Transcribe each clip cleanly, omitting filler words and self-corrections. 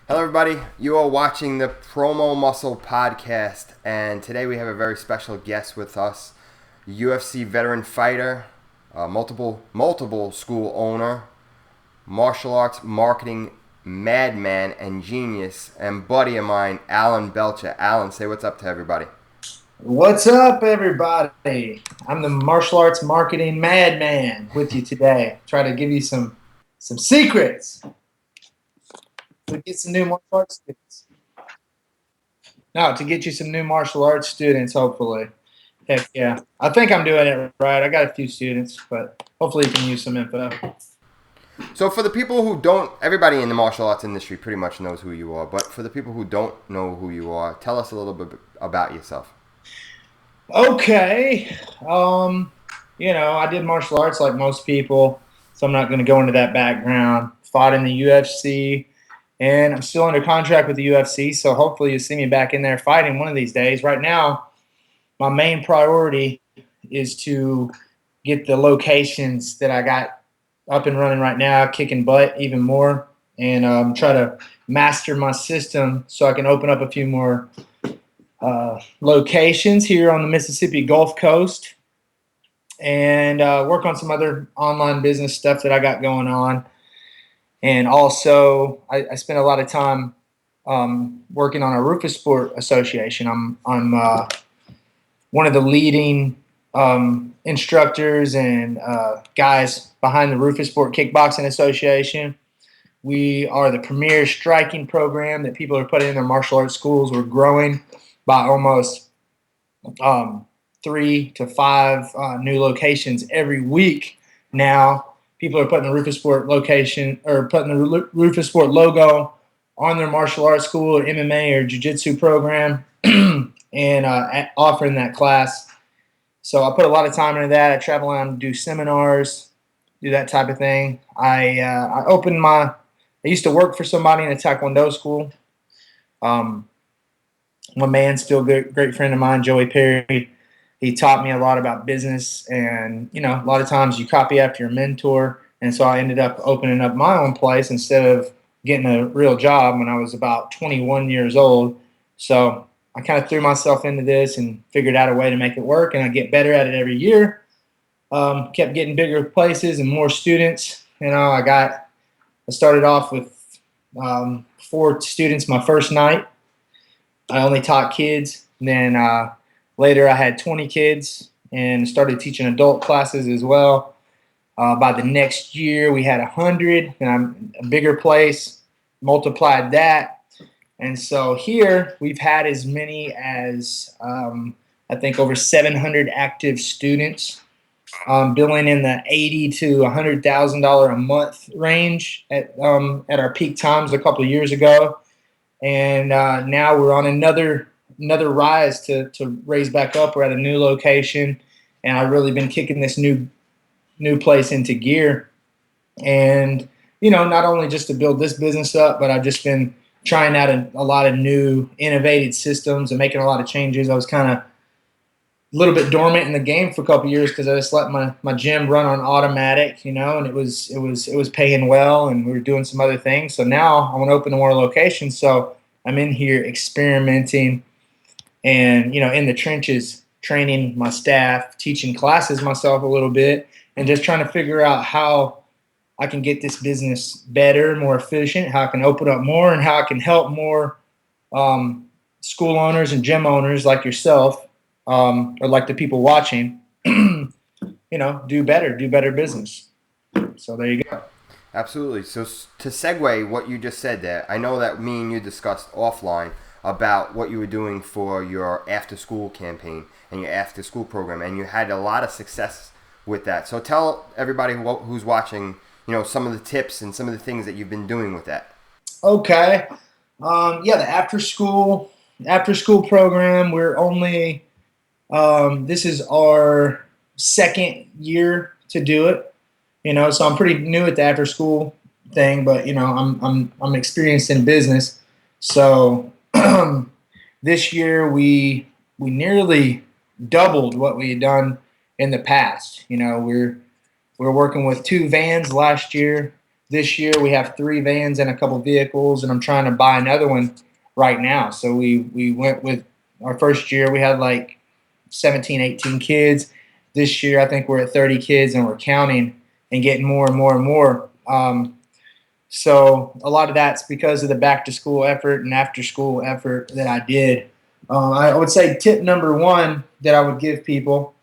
Hello, everybody. You are watching the Promo Muscle podcast, and today we have a very special guest with us, UFC veteran fighter, multiple school owner, martial arts marketing madman and genius, and buddy of mine, Alan Belcher. Alan, say what's up to everybody. What's up, everybody? I'm the martial arts marketing madman with you today. Try to give you some secrets to get some new martial arts students. No, to get you some new martial arts students, hopefully. Heck yeah. I think I'm doing it right. I got a few students, but hopefully you can use some info. So, for the people who don't, everybody in the martial arts industry pretty much knows who you are, but for the people who don't know who you are, tell us a little bit about yourself. Okay. I did martial arts like most people, so I'm not going to go into that background. Fought in the UFC, and I'm still under contract with the UFC, so hopefully you'll see me back in there fighting one of these days. Right now, my main priority is to get the locations that I got up and running right now, kicking butt even more, and try to master my system so I can open up a few more locations here on the Mississippi Gulf Coast and work on some other online business stuff that I got going on. And also, I spend a lot of time working on a Rufus Sport Association. I'm one of the leading instructors and guys behind the Rufus Sport Kickboxing Association. We are the premier striking program that people are putting in their martial arts schools. We're growing by almost 3 to 5 new locations every week now. People are putting the Rufus Sport location or putting the Rufus Sport logo on their martial arts school or MMA or jiu-jitsu program and offering that class. So I put a lot of time into that. I travel around and do seminars, do that type of thing. I used to work for somebody in a Taekwondo school. Um, my man, still good, great friend of mine, Joey Perry. He taught me a lot about business, and a lot of times you copy after your mentor. And so I ended up opening up my own place instead of getting a real job when I was about 21 years old. So I kind of threw myself into this and figured out a way to make it work, and I get better at it every year. Kept getting bigger places and more students. I started off with 4 students my first night. I only taught kids. Then later I had 20 kids and started teaching adult classes as well. By the next year we had 100, and I'm a bigger place, multiplied that. And so here we've had as many as I think over 700 active students, billing in the $80,000 to $100,000 a month range at our peak times a couple of years ago. And now we're on another rise to raise back up. We're at a new location, and I've really been kicking this new place into gear. And not only just to build this business up, but I've just been trying out a lot of new innovative systems and making a lot of changes. I was kind of a little bit dormant in the game for a couple of years because I just let my gym run on automatic, and it was paying well, and we were doing some other things. So now I want to open more locations. So I'm in here experimenting and in the trenches, training my staff, teaching classes myself a little bit, and just trying to figure out how I can get this business better, more efficient, how I can open up more, and how I can help more school owners and gym owners like yourself, or like the people watching, do better business. So there you go. Absolutely. So, to segue what you just said there, I know that me and you discussed offline about what you were doing for your after school campaign and your after school program, and you had a lot of success with that. So, tell everybody who's watching, some of the tips and some of the things that you've been doing with that. Okay. Yeah, the after school program. We're only this is our second year to do it. So I'm pretty new at the after school thing, but I'm experienced in business. So this year we nearly doubled what we had done in the past. We're working with 2 vans last year. This year we have 3 vans and a couple vehicles, and I'm trying to buy another one right now. So we went with our first year. We had like 17, 18 kids. This year I think we're at 30 kids, and we're counting and getting more and more and more. So a lot of that's because of the back to school effort and after school effort that I did. I would say tip number 1 that I would give people,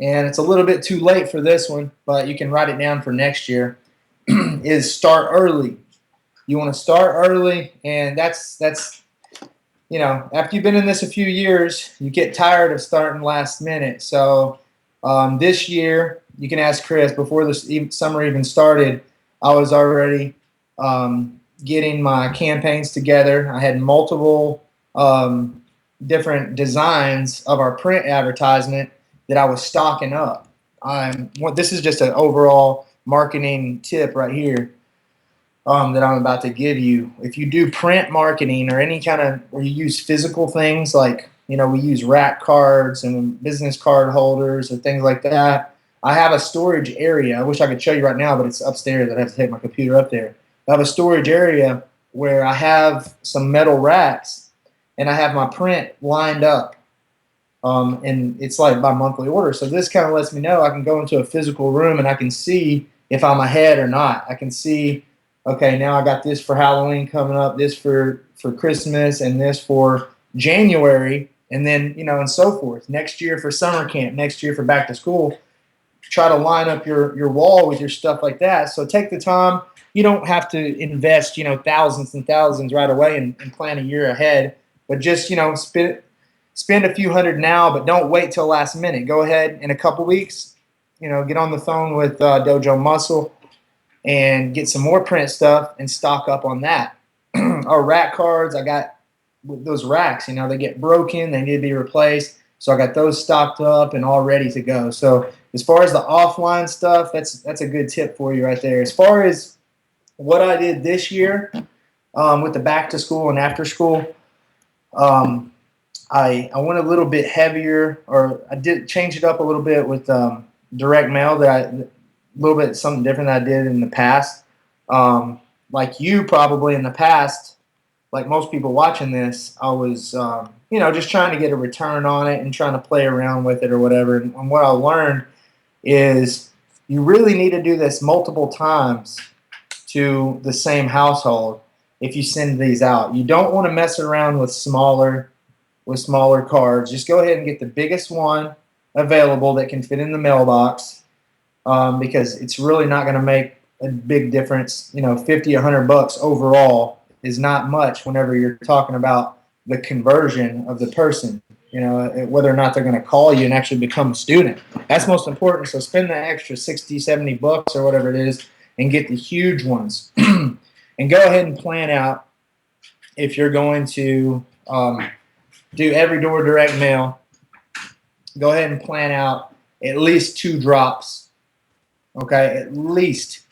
and it's a little bit too late for this one, but you can write it down for next year, is start early. You want to start early, and that's after you've been in this a few years, you get tired of starting last minute. So this year, you can ask Chris, before this summer even started, I was already getting my campaigns together. I had multiple different designs of our print advertisement that I was stocking up. This is just an overall marketing tip right here that I'm about to give you. If you do print marketing or any kind of, or you use physical things like, we use rack cards and business card holders and things like that. I have a storage area. I wish I could show you right now, but it's upstairs. I'd have to take my computer up there. I have a storage area where I have some metal racks and I have my print lined up. And it's like by monthly order. So this kind of lets me know I can go into a physical room and I can see if I'm ahead or not. I can see, okay, now I got this for Halloween coming up, this for Christmas, and this for January, and then, and so forth. Next year for summer camp, next year for back to school. Try to line up your wall with your stuff like that. So take the time. You don't have to invest, thousands and thousands right away and plan a year ahead, but just, spend a few hundred now, but don't wait till last minute. Go ahead in a couple weeks, get on the phone with Dojo Muscle and get some more print stuff and stock up on that. Our rack cards, I got those racks, they get broken, they need to be replaced. So I got those stocked up and all ready to go. So as far as the offline stuff, that's a good tip for you right there. As far as what I did this year with the back to school and after school, I went a little bit heavier, or I did change it up a little bit with direct mail. A little bit something different than I did in the past. Like you probably in the past, like most people watching this, I was just trying to get a return on it and trying to play around with it or whatever. And what I learned is you really need to do this multiple times to the same household if you send these out. You don't want to mess around with smaller cards. Just go ahead and get the biggest one available that can fit in the mailbox, because it's really not going to make a big difference. 50, $100 overall is not much whenever you're talking about the conversion of the person, whether or not they're going to call you and actually become a student. That's most important. So spend the extra 60, $70 or whatever it is and get the huge ones. And go ahead and plan out if you're going to do every door direct mail. Go ahead and plan out at least 2 drops. Okay, at least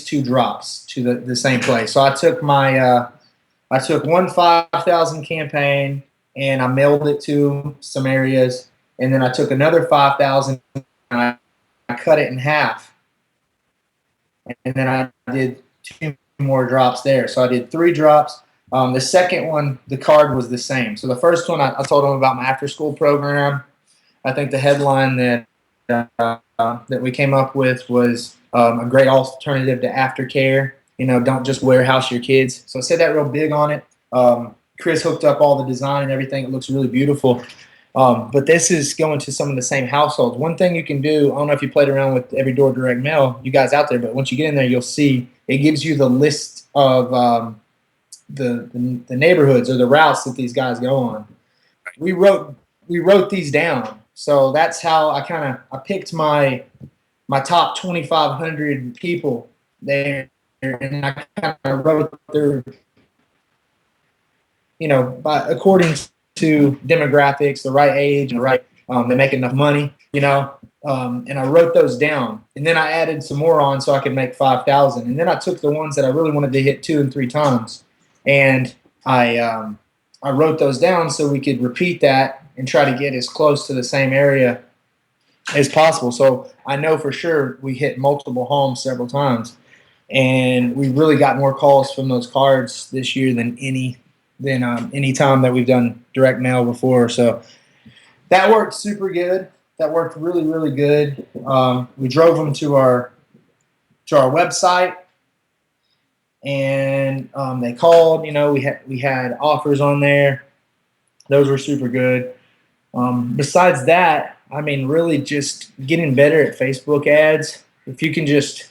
2 drops to the same place. So I took one 5,000 campaign and I mailed it to some areas, and then I took another 5,000 and I cut it in half, and then I did 2 more drops there. So I did 3 drops. The second one, the card was the same. So the first one, I told them about my after-school program. I think the headline that we came up with was a great alternative to aftercare. Don't just warehouse your kids. So I said that real big on it. Chris hooked up all the design and everything. It looks really beautiful. But this is going to some of the same households. One thing you can do, I don't know if you played around with every door direct mail, you guys out there, but once you get in there, you'll see it gives you the list of the neighborhoods or the routes that these guys go on. We wrote these down. So that's how I picked my top 2,500 people there, and I kind of wrote their, according to demographics, the right age, and the right, they make enough money, and I wrote those down, and then I added some more on so I could make 5,000, and then I took the ones that I really wanted to hit 2 and 3 times, and I wrote those down so we could repeat that and try to get as close to the same area as possible. So I know for sure we hit multiple homes several times. and we really got more calls from those cards this year than any time that we've done direct mail before. So that worked super good. That worked really, really good. We drove them to our website, and they called. You know, we had offers on there. Those were super good. Besides that, I mean, really just getting better at Facebook ads. If you can just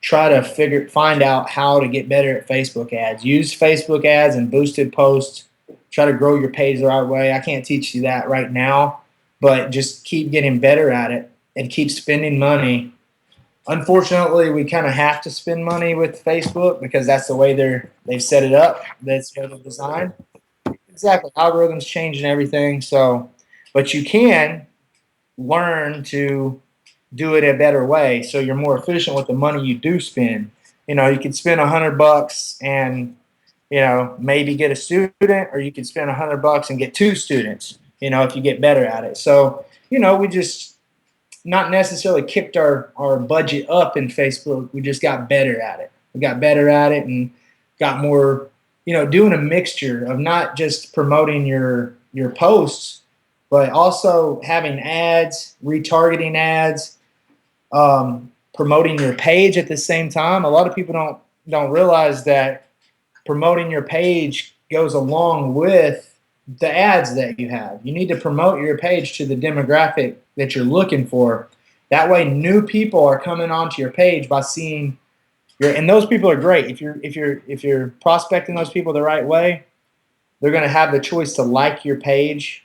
try to find out how to get better at Facebook ads, use Facebook ads and boosted posts. Try to grow your page the right way. I can't teach you that right now, but just keep getting better at it and keep spending money. Unfortunately, we kind of have to spend money with Facebook because that's the way they've set it up. That's how they're designed. Exactly. Algorithms change and everything. So, but you can learn to do it a better way so you're more efficient with the money you do spend. You know, you could spend $100 and, you know, maybe get a student, or you could spend $100 and get 2 students, you know, if you get better at it. So, you know, we just not necessarily kicked our budget up in Facebook. We just got better at it. We got better at it and got more, you know, doing a mixture of not just promoting your posts, but also having ads, retargeting ads, promoting your page at the same time. A lot of people don't realize that promoting your page goes along with the ads that you have. You need to promote your page to the demographic that you're looking for. That way, new people are coming onto your page by seeing and those people are great. If you're prospecting those people the right way, they're going to have the choice to like your page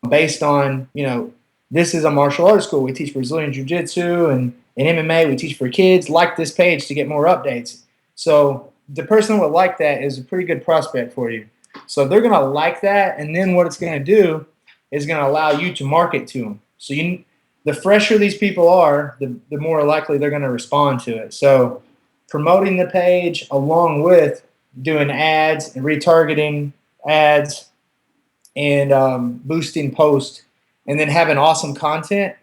based on, you know, this is a martial arts school. We teach Brazilian Jiu-Jitsu and MMA. We teach for kids. Like this page to get more updates. So the person that would like that is a pretty good prospect for you. So they're going to like that, and then what it's going to do is going to allow you to market to them. So the fresher these people are, the more likely they're going to respond to it. So promoting the page along with doing ads and retargeting ads and boosting posts, and then having awesome content,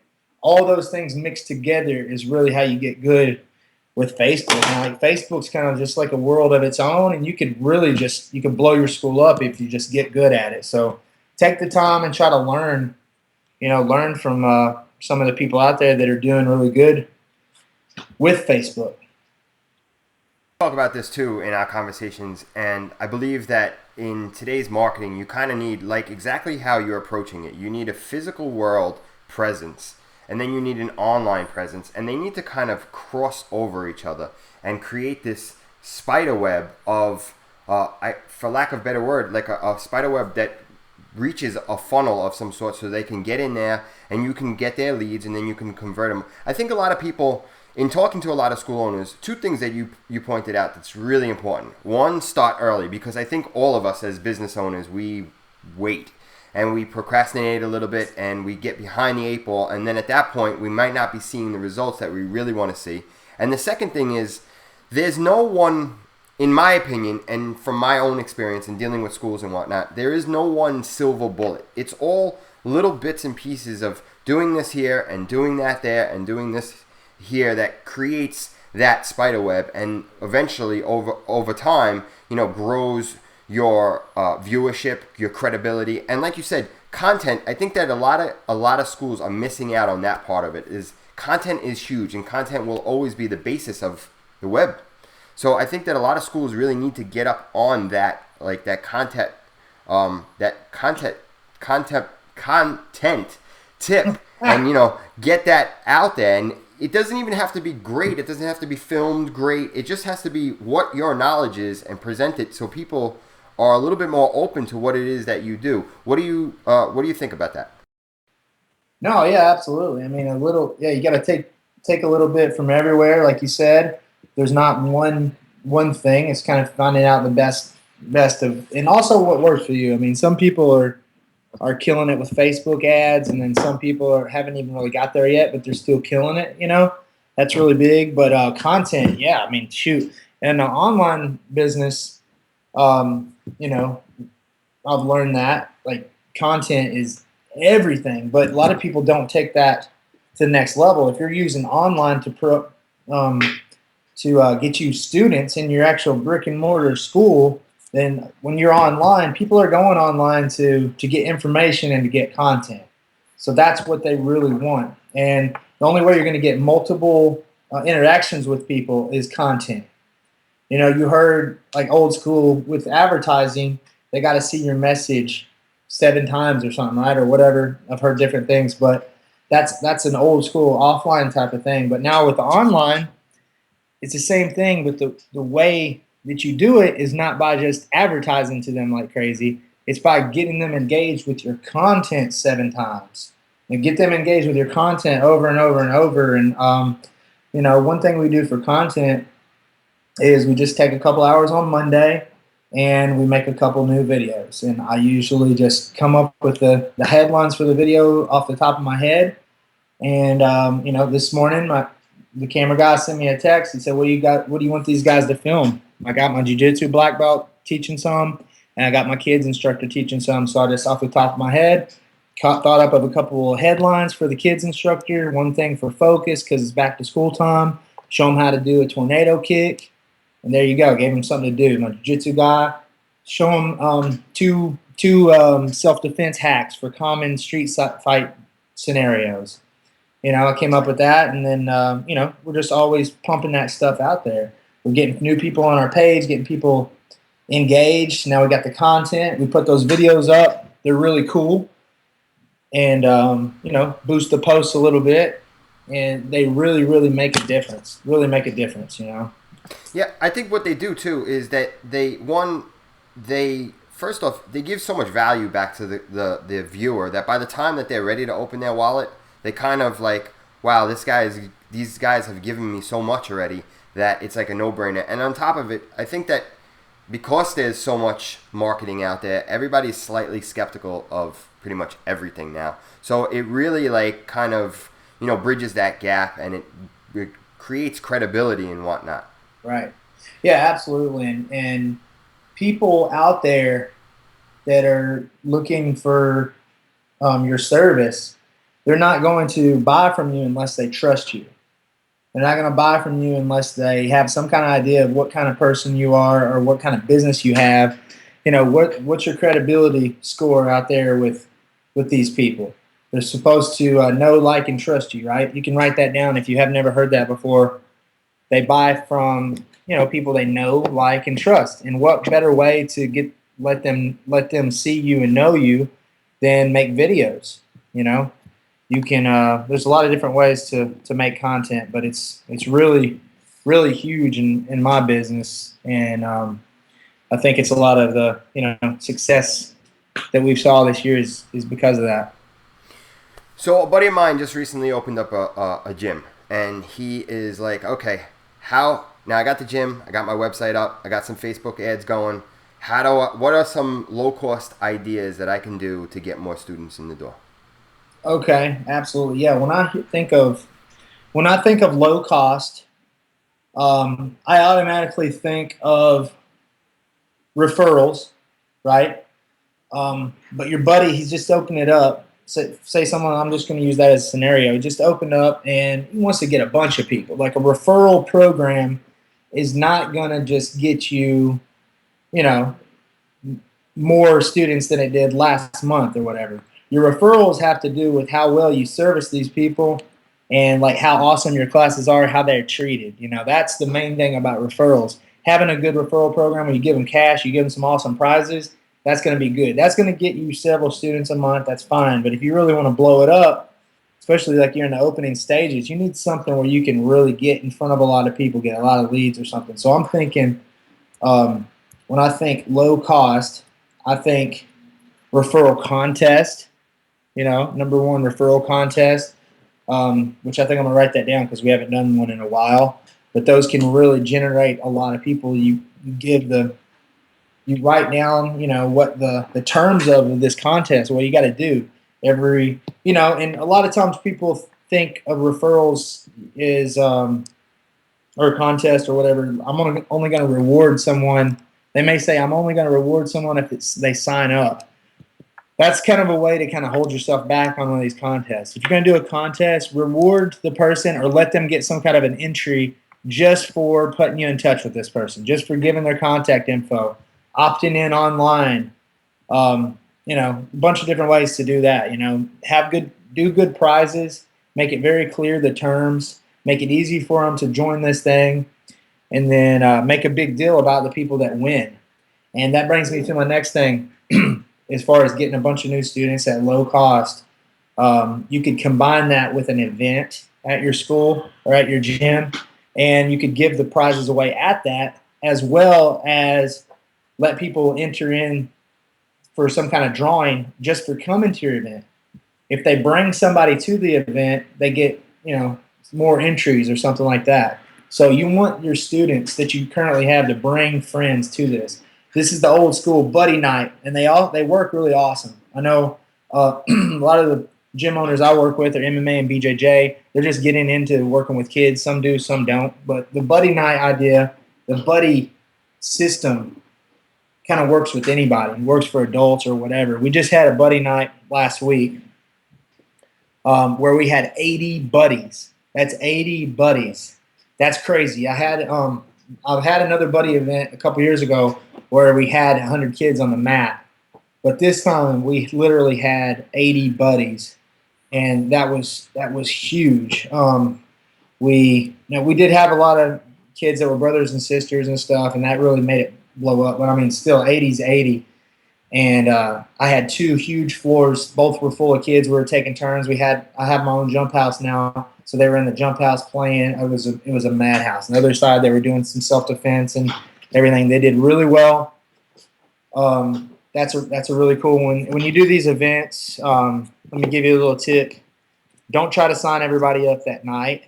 all those things mixed together is really how you get good with Facebook. And like Facebook's kind of just like a world of its own, and you can really you can blow your school up if you just get good at it. So take the time and try to learn from some of the people out there that are doing really good with Facebook. Talk about this too in our conversations, and I believe that in today's marketing you kind of need, like, exactly how you're approaching it. You need a physical world presence, and then you need an online presence, and they need to kind of cross over each other and create this spider web of for lack of a better word, like a spider web that reaches a funnel of some sort, so they can get in there and you can get their leads and then you can convert them. I think a lot of people, in talking to a lot of school owners, 2 things that you pointed out that's really important. One, start early, because I think all of us as business owners, we wait and we procrastinate a little bit and we get behind the 8 ball, and then at that point we might not be seeing the results that we really want to see. And the second thing is, there's no one, in my opinion, and from my own experience in dealing with schools and whatnot, there is no one silver bullet. It's all little bits and pieces of doing this here and doing that there and doing this here that creates that spider web, and eventually over time, you know, grows your viewership, your credibility, and like you said, content. I think that a lot of schools are missing out on that part of it. Is content is huge, and content will always be the basis of the web. So I think that a lot of schools really need to get up on that, like that content tip, and, you know, get that out there. And it doesn't even have to be great. It doesn't have to be filmed great. It just has to be what your knowledge is, and present it so people are a little bit more open to what it is that you do. What do you think about that? No, yeah, absolutely. I mean, you got to take a little bit from everywhere, like you said. There's not one thing. It's kind of finding out the best of, and also what works for you. I mean, some people are killing it with Facebook ads, and then some people haven't even really got there yet, but they're still killing it. You know, that's really big. But content, yeah. I mean, shoot, and the online business, you know, I've learned that like content is everything, but a lot of people don't take that to the next level. If you're using online to get you students in your actual brick and mortar school, then when you're online, people are going online to get information and to get content. So that's what they really want. And the only way you're going to get multiple interactions with people is content. You know, you heard like old school with advertising, they got to see your message 7 times or something, right? Or whatever. I've heard different things, but that's an old school offline type of thing. But now with the online, it's the same thing, but the way that you do it is not by just advertising to them like crazy. It's by getting them engaged with your content 7 times. And get them engaged with your content over and over and over. And, you know, one thing we do for content is we just take a couple hours on Monday and we make a couple new videos. And I usually just come up with the headlines for the video off the top of my head. And, you know, this morning the camera guy sent me a text. He said, what do you want these guys to film? I got my jiu-jitsu black belt teaching some, and I got my kids instructor teaching some. So I just off the top of my head thought up of a couple of headlines for the kids instructor, one thing for focus because it's back to school time, show them how to do a tornado kick. And there you go. Gave him something to do. My jiu-jitsu guy, show him two self-defense hacks for common street fight scenarios. You know, I came up with that, and then, you know, we're just always pumping that stuff out there. We're getting new people on our page, getting people engaged. Now we got the content. We put those videos up. They're really cool. And, you know, boost the posts a little bit. And they really, really make a difference. Really make a difference, you know. Yeah, I think what they do too is that they first off they give so much value back to the viewer that by the time that they're ready to open their wallet, they kind of like, wow, these guys have given me so much already that it's like a no-brainer. And on top of it, I think that because there's so much marketing out there, everybody's slightly skeptical of pretty much everything now. So it really like kind of, you know, bridges that gap, and it creates credibility and whatnot. Right. Yeah, absolutely. And people out there that are looking for your service, they're not going to buy from you unless they trust you. They're not going to buy from you unless they have some kind of idea of what kind of person you are or what kind of business you have. You know, what's your credibility score out there with these people? They're supposed to know, like, and trust you, right? You can write that down if you have never heard that before. They buy from, you know, people they know, like, and trust. And what better way to let them see you and know you than make videos? You know, you can. There's a lot of different ways to make content, but it's really, really huge in my business, and I think it's a lot of the, you know, success that we've saw this year is because of that. So a buddy of mine just recently opened up a gym, and he is like, okay, now I got the gym, I got my website up, I got some Facebook ads going. What are some low cost ideas that I can do to get more students in the door? Okay, absolutely. Yeah, when I think of low cost, I automatically think of referrals, right? But your buddy, he's just opened it up. Say someone, I'm just going to use that as a scenario. He just opened up and he wants to get a bunch of people. Like a referral program is not going to just get you, you know, more students than it did last month or whatever. Your referrals have to do with how well you service these people and like how awesome your classes are, how they're treated. You know, that's the main thing about referrals. Having a good referral program where you give them cash, you give them some awesome prizes, that's going to be good. That's going to get you several students a month. That's fine. But if you really want to blow it up, especially like you're in the opening stages, you need something where you can really get in front of a lot of people, get a lot of leads or something. So I'm thinking, when I think low cost, I think referral contest. You know, number one, referral contest, which I think I'm going to write that down because we haven't done one in a while. But those can really generate a lot of people. You write down, you know, what the terms of this contest, what you got to do every, you know, and a lot of times people think of referrals is, or a contest or whatever. I'm only going to reward someone. They may say I'm only going to reward someone if they sign up. That's kind of a way to kind of hold yourself back on one of these contests. If you're going to do a contest, reward the person or let them get some kind of an entry just for putting you in touch with this person, just for giving their contact info, opting in online, a bunch of different ways to do that. Do good prizes, make it very clear the terms, make it easy for them to join this thing, and then make a big deal about the people that win. And that brings me to my next thing. As far as getting a bunch of new students at low cost, you could combine that with an event at your school or at your gym, and you could give the prizes away at that, as well as let people enter in for some kind of drawing just for coming to your event. If they bring somebody to the event, they get more entries or something like that. So you want your students that you currently have to bring friends to this. This is the old school buddy night, and they work really awesome. I know a lot of the gym owners I work with are MMA and BJJ. They're just getting into working with kids. Some do, some don't. But the buddy night idea, the buddy system, kind of works with anybody. It works for adults or whatever. We just had a buddy night last week where we had 80 buddies. That's 80 buddies. That's crazy. I've had another buddy event a couple years ago where we had 100 kids on the mat, but this time we literally had 80 buddies, and that was huge. We did have a lot of kids that were brothers and sisters and stuff, and that really made it blow up. But I mean, still 80's 80. And I had 2 huge floors. Both were full of kids. We were taking turns. I have my own jump house now, so they were in the jump house playing. It was a madhouse. On the other side, they were doing some self-defense and everything. They did really well. That's a really cool one. When you do these events, let me give you a little tip. Don't try to sign everybody up that night,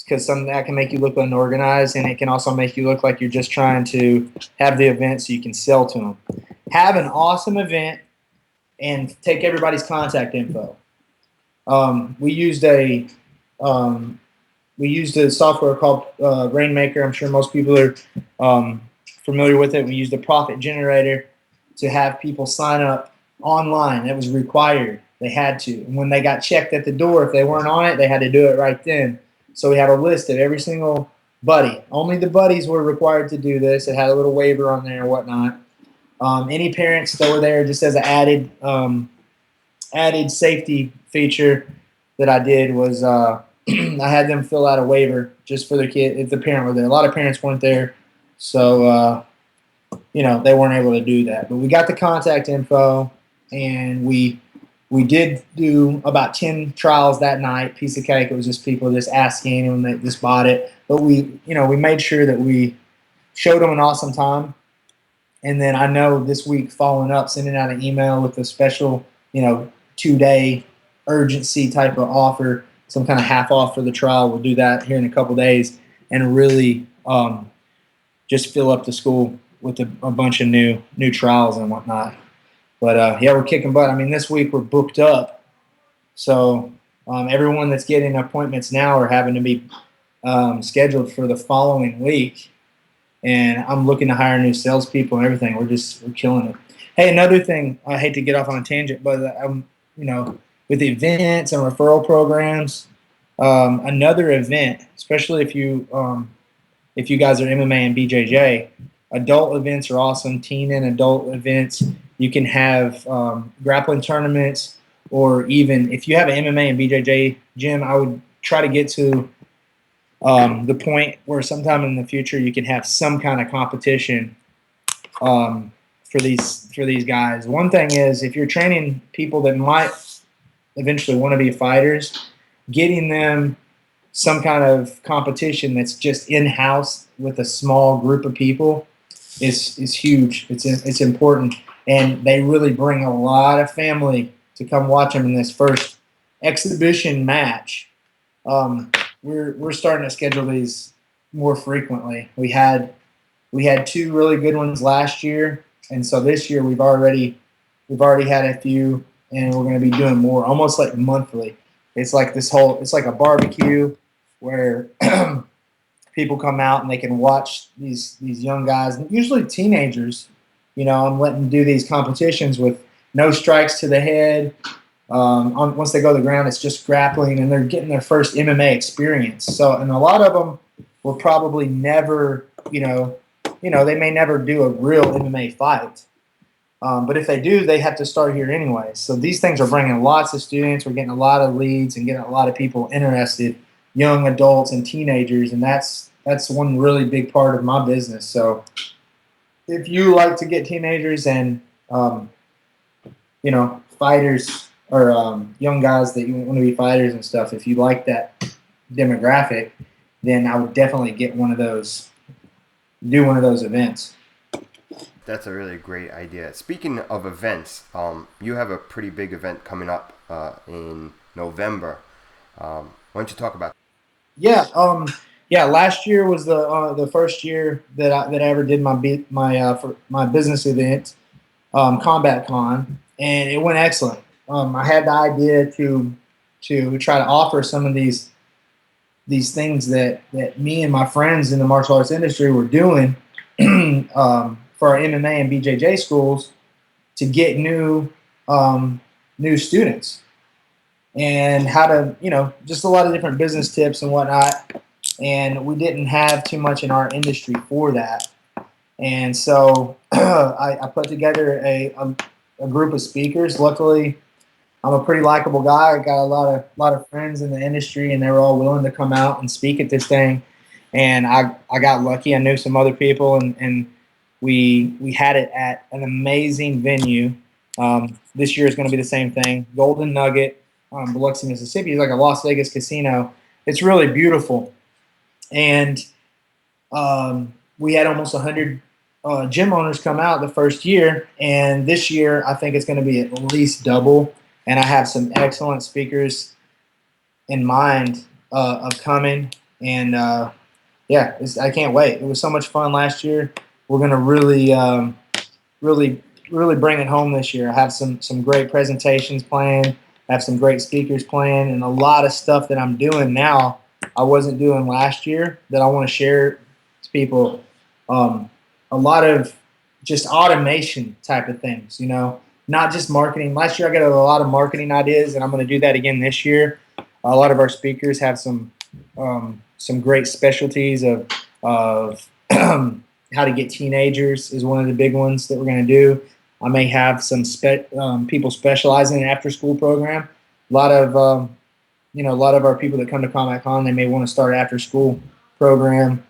because some that can make you look unorganized, and it can also make you look like you're just trying to have the event so you can sell to them. Have an awesome event and take everybody's contact info. We used a software called Rainmaker. I'm sure most people are familiar with it. We used a profit generator to have people sign up online. It was required. They had to. And when they got checked at the door, if they weren't on it, they had to do it right then. So we had a list of every single buddy. Only the buddies were required to do this. It had a little waiver on there and whatnot. Any parents that were there, just as an added safety feature that I did was I had them fill out a waiver just for their kid if the parent were there. A lot of parents weren't there, so they weren't able to do that. But we got the contact info, and we did do about 10 trials that night. Piece of cake. It was just people just asking, and they just bought it. But we made sure that we showed them an awesome time. And then I know this week, following up, sending out an email with a special, 2-day urgency type of offer, some kind of half off for the trial. We'll do that here in a couple days, and really just fill up the school with a bunch of new trials and whatnot. But we're kicking butt. I mean, this week we're booked up, so everyone that's getting appointments now are having to be scheduled for the following week. And I'm looking to hire new salespeople and everything. We're killing it. Hey, another thing, I hate to get off on a tangent, but with events and referral programs, another event, especially if you guys are MMA and BJJ, adult events are awesome. Teen and adult events. You can have grappling tournaments, or even if you have an MMA and BJJ gym, I would try to get to the point where sometime in the future you can have some kind of competition for these guys. One thing is, if you're training people that might eventually want to be fighters, getting them some kind of competition that's just in-house with a small group of people is huge. It's important, and they really bring a lot of family to come watch them in this first exhibition match. We're starting to schedule these more frequently. We had 2 really good ones last year, and so this year we've already had a few, and we're going to be doing more, almost like monthly. It's like a barbecue where people come out and they can watch these young guys, usually teenagers. I'm letting them do these competitions with no strikes to the head. Once they go to the ground, it's just grappling, and they're getting their first MMA experience. So, and a lot of them will probably never, they may never do a real MMA fight. But if they do, they have to start here anyway. So these things are bringing lots of students. We're getting a lot of leads and getting a lot of people interested, young adults and teenagers, and that's one really big part of my business. So if you like to get teenagers and fighters or young guys that you want to be fighters and stuff, if you like that demographic, then I would definitely do one of those events. That's a really great idea. Speaking of events, you have a pretty big event coming up in November. Why don't you talk about that? Yeah. Last year was the first year that I ever did my business event, Combat Con, and it went excellent. I had the idea to try to offer some of these things that me and my friends in the martial arts industry were doing. For our MMA and BJJ schools to get new students and how to, just a lot of different business tips and whatnot. And we didn't have too much in our industry for that. And so I put together a group of speakers. Luckily, I'm a pretty likable guy. I got a lot of friends in the industry, and they were all willing to come out and speak at this thing. And I got lucky. I knew some other people, and we had it at an amazing venue. This year is going to be the same thing. Golden Nugget, Biloxi, Mississippi, is like a Las Vegas casino. It's really beautiful. And we had almost 100 gym owners come out the first year. And this year, I think it's going to be at least double. And I have some excellent speakers in mind of coming. And, I can't wait. It was so much fun last year. We're going to really bring it home this year. I have some great presentations planned. I have some great speakers planned, and a lot of stuff that I'm doing now I wasn't doing last year that I want to share to people. A lot of just automation type of things, not just marketing. Last year I got a lot of marketing ideas, and I'm going to do that again this year. A lot of our speakers have some great specialties of how to get teenagers is one of the big ones that we're going to do. I may have some people specializing in after-school program. A lot of our people that come to Combat Con, they may want to start after-school program.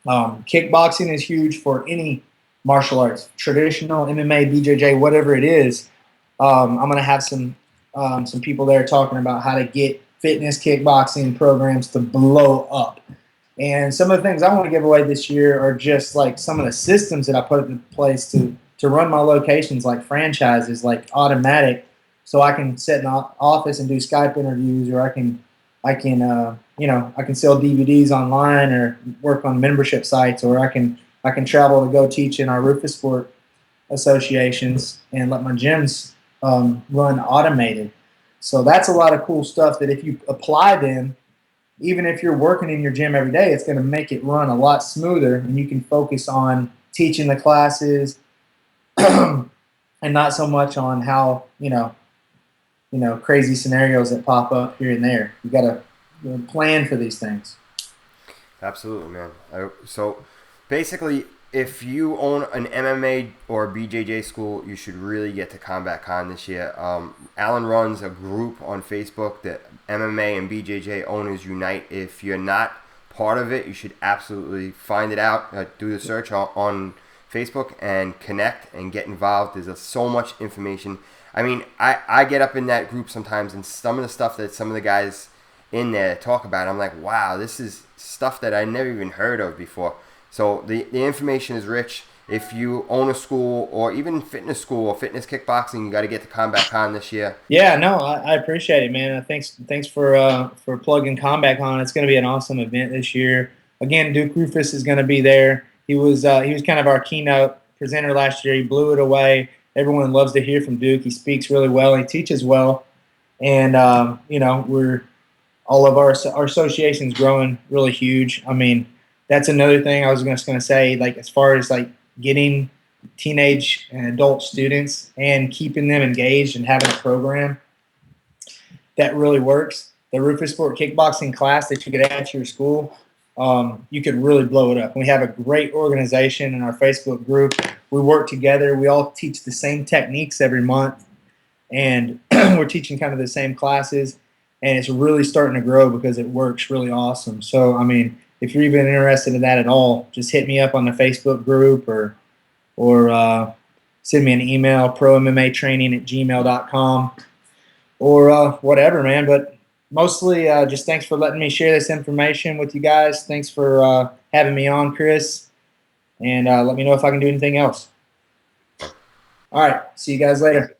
Kickboxing is huge for any martial arts, traditional, MMA, BJJ, whatever it is. I'm going to have some people there talking about how to get fitness kickboxing programs to blow up. And some of the things I want to give away this year are just like some of the systems that I put in place to run my locations, like franchises, like automatic, so I can sit in an office and do Skype interviews, or I can sell DVDs online or work on membership sites, or I can travel to go teach in our Rufus Sport associations and let my gyms run automated. So that's a lot of cool stuff that if you apply them, even if you're working in your gym every day, it's going to make it run a lot smoother, and you can focus on teaching the classes and not so much on how, crazy scenarios that pop up here and there. You got to plan for these things. Absolutely, man. So basically, if you own an MMA or BJJ school, you should really get to Combat Con this year. Alan runs a group on Facebook that MMA and BJJ Owners Unite. If you're not part of it, you should absolutely find it out. Do the search on Facebook and connect and get involved. There's so much information. I mean, I get up in that group sometimes, and some of the stuff that some of the guys in there talk about, I'm like, wow, this is stuff that I never even heard of before. So the information is rich. If you own a school or even fitness school or fitness kickboxing, you got to get to Combat Con this year. Yeah, no, I appreciate it, man. Thanks for plugging Combat Con. It's going to be an awesome event this year. Again, Duke Rufus is going to be there. He was kind of our keynote presenter last year. He blew it away. Everyone loves to hear from Duke. He speaks really well. He teaches well, and we're all of our association's growing really huge. I mean, that's another thing I was just going to say. Like, as far as like getting teenage and adult students and keeping them engaged and having a program that really works. The Rufus Sport kickboxing class that you could add to your school, you could really blow it up. We have a great organization in our Facebook group. We work together. We all teach the same techniques every month, and we're teaching kind of the same classes, and it's really starting to grow because it works really awesome. So, I mean, if you're even interested in that at all, just hit me up on the Facebook group or send me an email, prommatraining@gmail.com, or whatever, man. But mostly just thanks for letting me share this information with you guys. Thanks for having me on, Chris, and let me know if I can do anything else. All right, see you guys later.